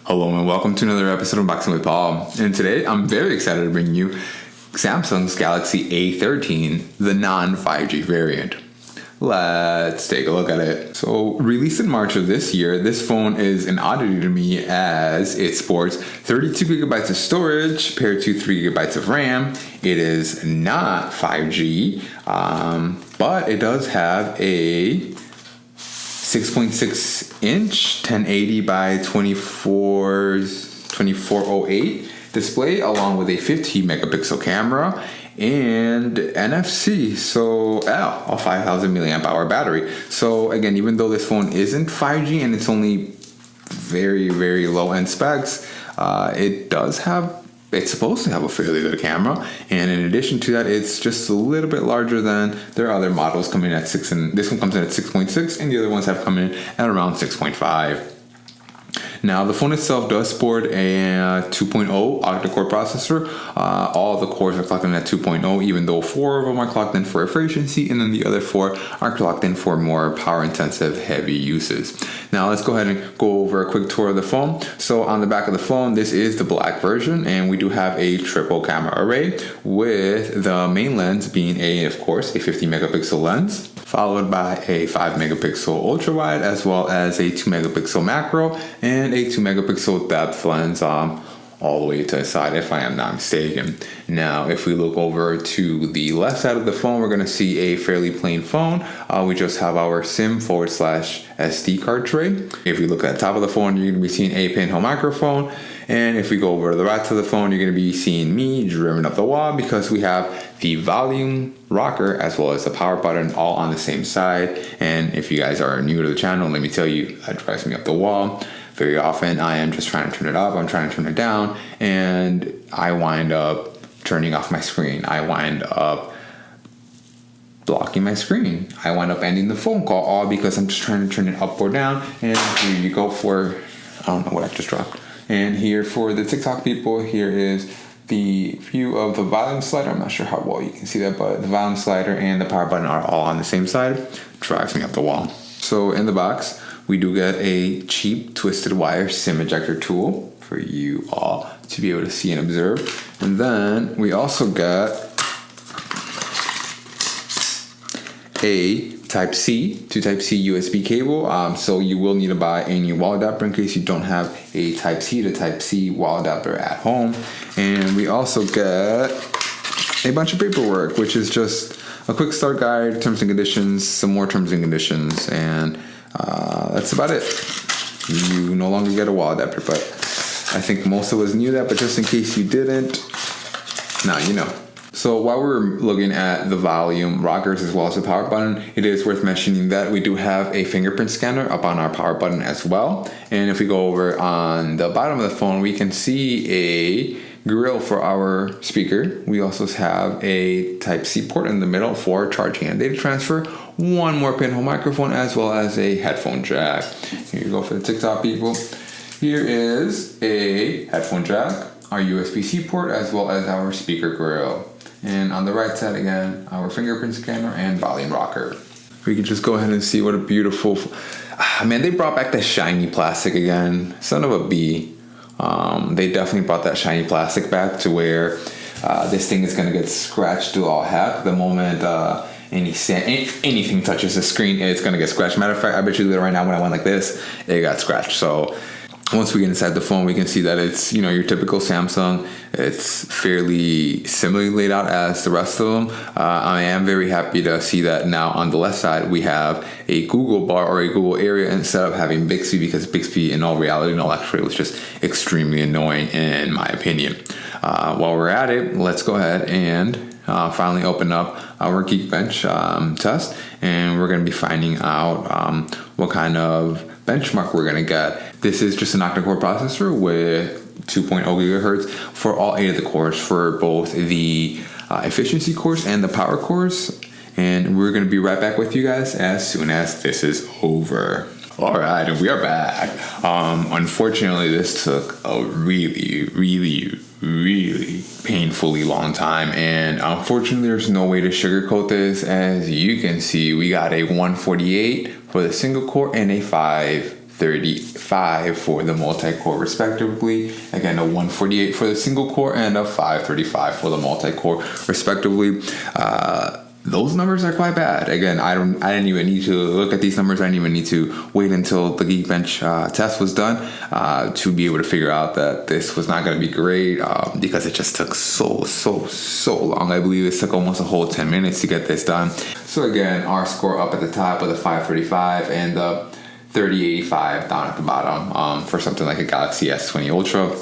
Hello and welcome to another episode of Boxing with Paul. And today I'm very excited to bring you Samsung's Galaxy A13, the non-5G variant. Let's take a look at it. So, released in March of this year, this phone is an oddity to me as it sports 32 gigabytes of storage paired to 3 gigabytes of RAM. It is not 5G, but it does have a 6.6 inch 1080 by 2408 display, along with a 15 megapixel camera and NFC, so a 5,000 milliamp hour battery. So again, even though this phone isn't 5G and it's only very, very low end specs, it's supposed to have a fairly good camera, and in addition to that, it's just a little bit larger than their other models coming in at 6, and this one comes in at 6.6, and the other ones have come in at around 6.5. Now, the phone itself does sport a 2.0 octa-core processor. All the cores are clocked in at 2.0, even though 4 of them are clocked in for efficiency, and then the other 4 are clocked in for more power-intensive, heavy uses. Now, let's go ahead and go over a quick tour of the phone. So, on the back of the phone, this is the black version, and we do have a triple camera array, with the main lens being of course, a 50 megapixel lens, followed by a 5 megapixel ultra wide, as well as a 2 megapixel macro and a 2 megapixel depth lens all the way to the side, if I am not mistaken. Now, if we look over to the left side of the phone, we're going to see a fairly plain phone. We just have our SIM/SD card tray. If you look at the top of the phone, you're going to be seeing a pinhole microphone. And if we go over to the right to the phone, you're going to be seeing me driven up the wall, because we have the volume rocker as well as the power button all on the same side. And if you guys are new to the channel, let me tell you, that drives me up the wall. Very often I am just trying to turn it up, I'm trying to turn it down, and I wind up turning off my screen. I wind up blocking my screen. I wind up ending the phone call, all because I'm just trying to turn it up or down. And here you go for, I don't know what I just dropped. And here for the TikTok people, here is the view of the volume slider. I'm not sure how well you can see that, but the volume slider and the power button are all on the same side. Drives me up the wall. So in the box, we do get a cheap twisted wire SIM ejector tool for you all to be able to see and observe. And then we also get a Type-C to Type-C USB cable. So you will need to buy a new wall adapter in case you don't have a Type-C to Type-C wall adapter at home. And we also get a bunch of paperwork, which is just a quick start guide, terms and conditions, some more terms and conditions, and that's about it. You no longer get a wall adapter, but I think most of us knew that, but just in case you didn't, now you know. So while we're looking at the volume rockers as well as the power button, it is worth mentioning that we do have a fingerprint scanner up on our power button as well. And if we go over on the bottom of the phone, we can see a grill for our speaker. We also have a Type-C port in the middle for charging and data transfer, one more pinhole microphone, as well as a headphone jack. Here you go for the TikTok people. Here is a headphone jack, our USB-C port, as well as our speaker grill. And on the right side again, our fingerprint scanner and volume rocker. We can just go ahead and see what a beautiful, man, they brought back that shiny plastic again. Son of a bee. They definitely brought that shiny plastic back to where this thing is going to get scratched to all heck the moment anything touches the screen. It's going to get scratched. Matter of fact, I bet you that right now when I went like this, it got scratched. So once we get inside the phone, we can see that it's, your typical Samsung. It's fairly similarly laid out as the rest of them. I am very happy to see that now on the left side, we have a Google bar or a Google area instead of having Bixby, because Bixby in all reality, in all actuality, was just extremely annoying in my opinion. While we're at it, let's go ahead and finally open up our Geekbench test, and we're going to be finding out what kind of benchmark we're going to get. This is just an octa-core processor with 2.0 gigahertz for all 8 of the cores, for both the efficiency cores and the power cores. And we're going to be right back with you guys as soon as this is over. All right, and we are back. Unfortunately, this took a really painfully long time, and unfortunately there's no way to sugarcoat this. As you can see, we got a 148 for the single core and a 5 535 for the multi-core respectively. Again, a 148 for the single core and a 535 for the multi-core respectively. Those numbers are quite bad. Again, I didn't even need to look at these numbers. I didn't even need to wait until the Geekbench test was done to be able to figure out that this was not going to be great because it just took so long. I believe it took almost a whole 10 minutes to get this done. So again, our score up at the top with a 535 and the 3085 down at the bottom for something like a Galaxy S20 Ultra.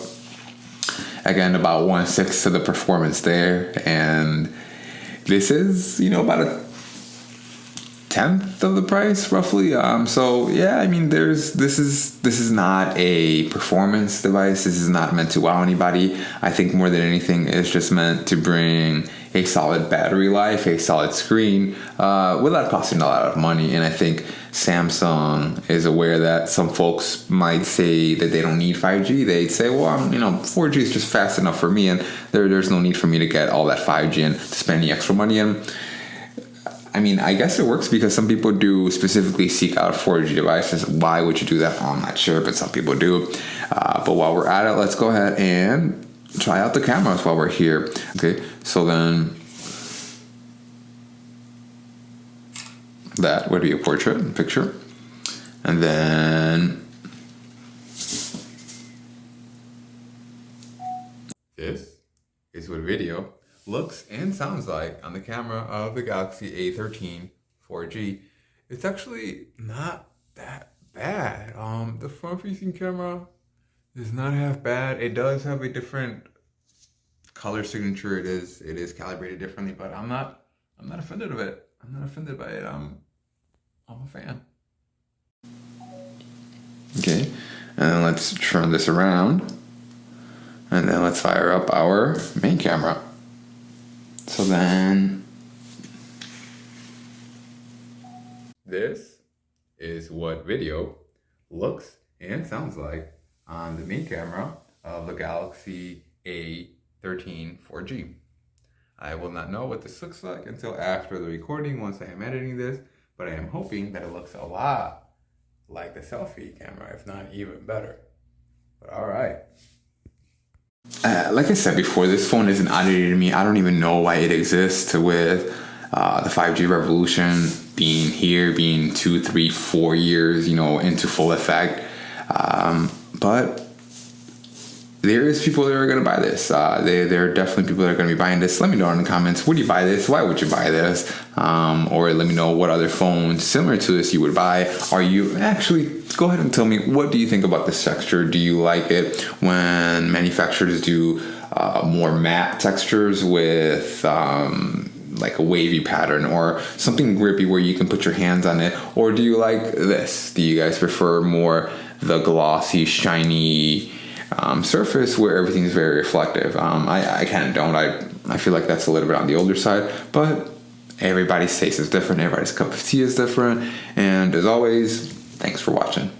Again, about 1/6 to the performance there, and this is, about a 10th of the price, roughly. So yeah, I mean, this is not a performance device. This is not meant to wow anybody. I think more than anything, it's just meant to bring a solid battery life, a solid screen, without costing a lot of money. And I think Samsung is aware that some folks might say that they don't need 5G. They'd say, well, 4G is just fast enough for me, and there's no need for me to get all that 5G and to spend any extra money. And I mean, I guess it works because some people do specifically seek out 4G devices. Why would you do that? I'm not sure, but some people do. But while we're at it, let's go ahead and try out the cameras while we're here. Okay, so then that would be a portrait picture. And then this is what video looks and sounds like on the camera of the Galaxy A13 4G. It's actually not that bad. The front-facing camera is not half bad. It does have a different color signature. It is calibrated differently, but I'm not offended of it. I'm not offended by it. I'm a fan. Okay, and then let's turn this around, and then let's fire up our main camera. So then, this is what video looks and sounds like on the main camera of the Galaxy A13 4G. I will not know what this looks like until after the recording, once I am editing this, but I am hoping that it looks a lot like the selfie camera, if not even better. But all right. Like I said before, this phone is an oddity to me. I don't even know why it exists with the 5G revolution being 2, 3, 4 years, into full effect. But there is people that are going to buy this. There are definitely people that are going to be buying this. Let me know in the comments, would you buy this? Why would you buy this? Or let me know what other phones similar to this you would buy. Actually, go ahead and tell me, what do you think about this texture? Do you like it when manufacturers do more matte textures with like a wavy pattern or something grippy where you can put your hands on it? Or do you like this? Do you guys prefer more the glossy, shiny surface where everything is very reflective? I kind of don't. I feel like that's a little bit on the older side, but everybody's taste is different. Everybody's cup of tea is different. And as always, thanks for watching.